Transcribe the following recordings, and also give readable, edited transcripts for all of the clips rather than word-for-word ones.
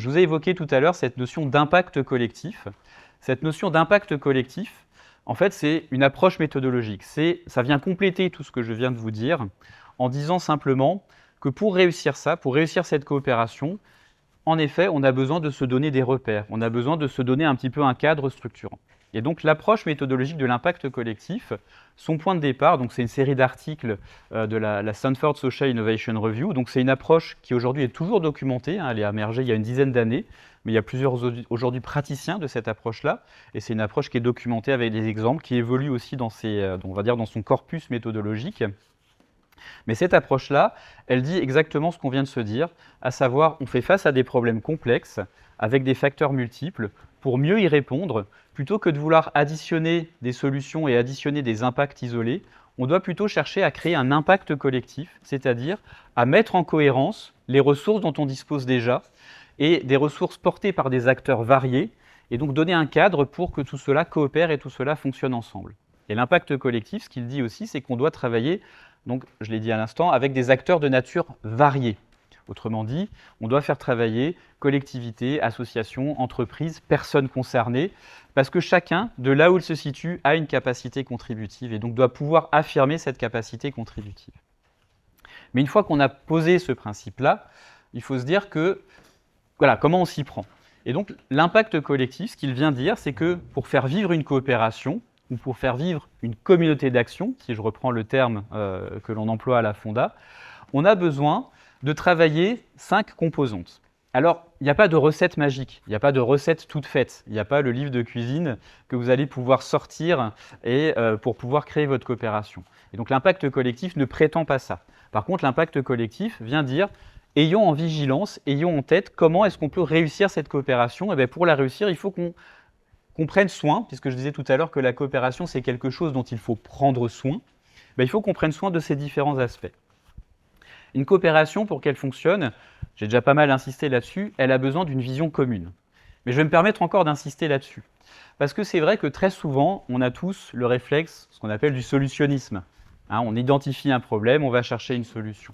je vous ai évoqué tout à l'heure cette notion d'impact collectif. Cette notion d'impact collectif, en fait, c'est une approche méthodologique. Ça vient compléter tout ce que je viens de vous dire en disant simplement que pour réussir ça, pour réussir cette coopération, en effet, on a besoin de se donner des repères, on a besoin de se donner un petit peu un cadre structurant. Et donc l'approche méthodologique de l'impact collectif, son point de départ, donc c'est une série d'articles de la Stanford Social Innovation Review, donc c'est une approche qui aujourd'hui est toujours documentée, hein, elle est émergée il y a une dizaine d'années, mais il y a plusieurs aujourd'hui praticiens de cette approche-là, et c'est une approche qui est documentée avec des exemples, qui évolue aussi dans, on va dire dans son corpus méthodologique. Mais cette approche-là, elle dit exactement ce qu'on vient de se dire, à savoir on fait face à des problèmes complexes avec des facteurs multiples pour mieux y répondre. Plutôt que de vouloir additionner des solutions et additionner des impacts isolés, on doit plutôt chercher à créer un impact collectif, c'est-à-dire à mettre en cohérence les ressources dont on dispose déjà et des ressources portées par des acteurs variés, et donc donner un cadre pour que tout cela coopère et tout cela fonctionne ensemble. Et l'impact collectif, ce qu'il dit aussi, c'est qu'on doit travailler, donc je l'ai dit à l'instant, avec des acteurs de nature variée. Autrement dit, on doit faire travailler collectivités, associations, entreprises, personnes concernées, parce que chacun, de là où il se situe, a une capacité contributive et donc doit pouvoir affirmer cette capacité contributive. Mais une fois qu'on a posé ce principe-là, il faut se dire que, voilà, comment on s'y prend. Et donc l'impact collectif, ce qu'il vient dire, c'est que pour faire vivre une coopération, ou pour faire vivre une communauté d'action, si je reprends le terme que l'on emploie à la Fonda, on a besoin de travailler 5 composantes. Alors, il n'y a pas de recette magique, il n'y a pas de recette toute faite, il n'y a pas le livre de cuisine que vous allez pouvoir sortir pour pouvoir créer votre coopération. Et donc l'impact collectif ne prétend pas ça. Par contre, l'impact collectif vient dire ayons en vigilance, ayons en tête comment est-ce qu'on peut réussir cette coopération. Et bien pour la réussir, il faut qu'on prenne soin, puisque je disais tout à l'heure que la coopération c'est quelque chose dont il faut prendre soin, il faut qu'on prenne soin de ces différents aspects. Une coopération, pour qu'elle fonctionne, j'ai déjà pas mal insisté là-dessus, elle a besoin d'une vision commune. Mais je vais me permettre encore d'insister là-dessus. Parce que c'est vrai que très souvent, on a tous le réflexe, ce qu'on appelle du solutionnisme. Hein, on identifie un problème, on va chercher une solution.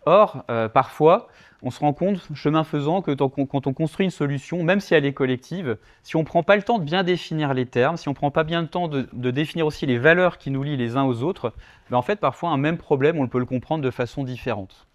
Or, parfois, on se rend compte, chemin faisant, que quand on construit une solution, même si elle est collective, si on ne prend pas le temps de bien définir les termes, si on ne prend pas bien le temps de définir aussi les valeurs qui nous lient les uns aux autres, en fait, parfois, un même problème, on peut le comprendre de façon différente.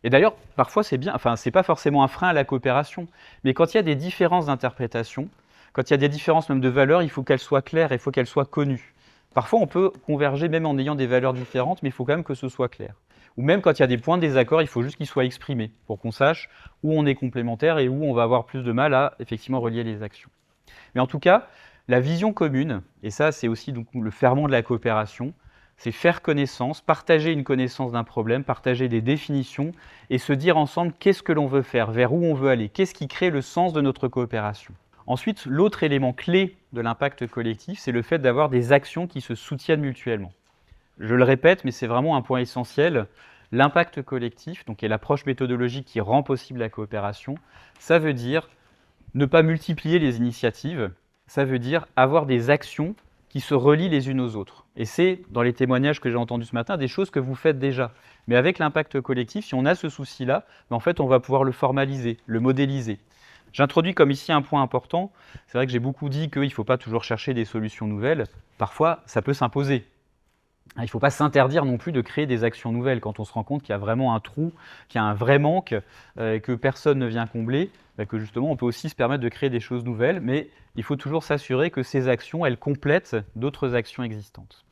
Et d'ailleurs, parfois, c'est bien, enfin, c'est pas forcément un frein à la coopération, mais quand il y a des différences d'interprétation, quand il y a des différences même de valeurs, il faut qu'elles soient claires et il faut qu'elles soient connues. Parfois, on peut converger même en ayant des valeurs différentes, mais il faut quand même que ce soit clair. Ou même quand il y a des points de désaccord, il faut juste qu'ils soient exprimés pour qu'on sache où on est complémentaire et où on va avoir plus de mal à effectivement relier les actions. Mais en tout cas, la vision commune, et ça c'est aussi donc le ferment de la coopération, c'est faire connaissance, partager une connaissance d'un problème, partager des définitions et se dire ensemble qu'est-ce que l'on veut faire, vers où on veut aller, qu'est-ce qui crée le sens de notre coopération. Ensuite, l'autre élément clé de l'impact collectif, c'est le fait d'avoir des actions qui se soutiennent mutuellement. Je le répète, mais c'est vraiment un point essentiel. L'impact collectif, donc qui est l'approche méthodologique qui rend possible la coopération, ça veut dire ne pas multiplier les initiatives, ça veut dire avoir des actions qui se relient les unes aux autres. Et c'est, dans les témoignages que j'ai entendus ce matin, des choses que vous faites déjà. Mais avec l'impact collectif, si on a ce souci-là, en fait, on va pouvoir le formaliser, le modéliser. J'introduis comme ici un point important. C'est vrai que j'ai beaucoup dit qu'il ne faut pas toujours chercher des solutions nouvelles. Parfois, ça peut s'imposer. Il ne faut pas s'interdire non plus de créer des actions nouvelles quand on se rend compte qu'il y a vraiment un trou, qu'il y a un vrai manque, que personne ne vient combler, que justement on peut aussi se permettre de créer des choses nouvelles, mais il faut toujours s'assurer que ces actions, elles complètent d'autres actions existantes.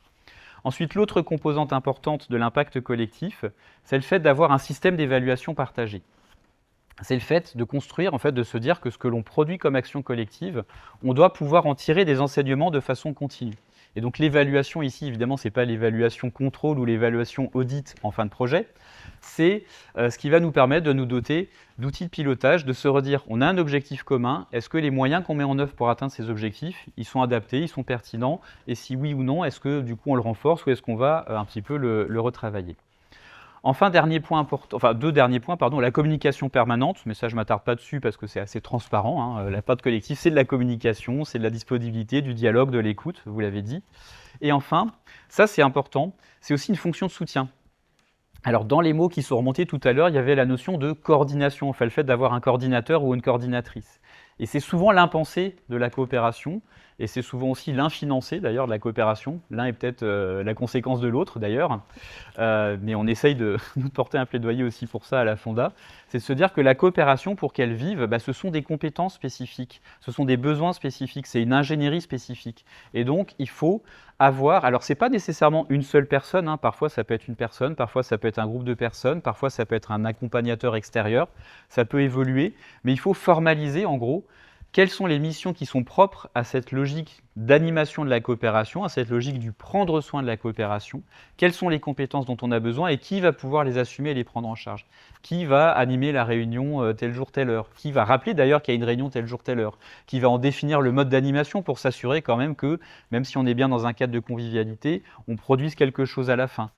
Ensuite, l'autre composante importante de l'impact collectif, c'est le fait d'avoir un système d'évaluation partagé. C'est le fait de construire, en fait, de se dire que ce que l'on produit comme action collective, on doit pouvoir en tirer des enseignements de façon continue. Et donc l'évaluation ici, évidemment, ce n'est pas l'évaluation contrôle ou l'évaluation audit en fin de projet, c'est ce qui va nous permettre de nous doter d'outils de pilotage, de se redire, on a un objectif commun, est-ce que les moyens qu'on met en œuvre pour atteindre ces objectifs, ils sont adaptés, ils sont pertinents, et si oui ou non, est-ce que du coup on le renforce ou est-ce qu'on va un petit peu le retravailler. Enfin, deux derniers points, la communication permanente, mais ça je ne m'attarde pas dessus parce que c'est assez transparent. La part collective, c'est de la communication, c'est de la disponibilité, du dialogue, de l'écoute, vous l'avez dit. Et enfin, ça c'est important, c'est aussi une fonction de soutien. Alors, dans les mots qui sont remontés tout à l'heure, il y avait la notion de coordination, enfin, le fait d'avoir un coordinateur ou une coordinatrice. Et c'est souvent l'impensé de la coopération, et c'est souvent aussi l'infinancé d'ailleurs de la coopération. L'un est peut-être la conséquence de l'autre d'ailleurs, mais on essaye de nous porter un plaidoyer aussi pour ça à la Fonda. C'est de se dire que la coopération, pour qu'elle vive, ce sont des compétences spécifiques, ce sont des besoins spécifiques, c'est une ingénierie spécifique. Et donc, il faut avoir, alors c'est pas nécessairement une seule personne, hein, parfois ça peut être une personne, parfois ça peut être un groupe de personnes, parfois ça peut être un accompagnateur extérieur, ça peut évoluer, mais il faut formaliser en gros quelles sont les missions qui sont propres à cette logique d'animation de la coopération, à cette logique du prendre soin de la coopération, quelles sont les compétences dont on a besoin et qui va pouvoir les assumer et les prendre en charge, qui va animer la réunion tel jour, telle heure, qui va rappeler d'ailleurs qu'il y a une réunion tel jour, telle heure, qui va en définir le mode d'animation pour s'assurer quand même que, même si on est bien dans un cadre de convivialité, on produise quelque chose à la fin.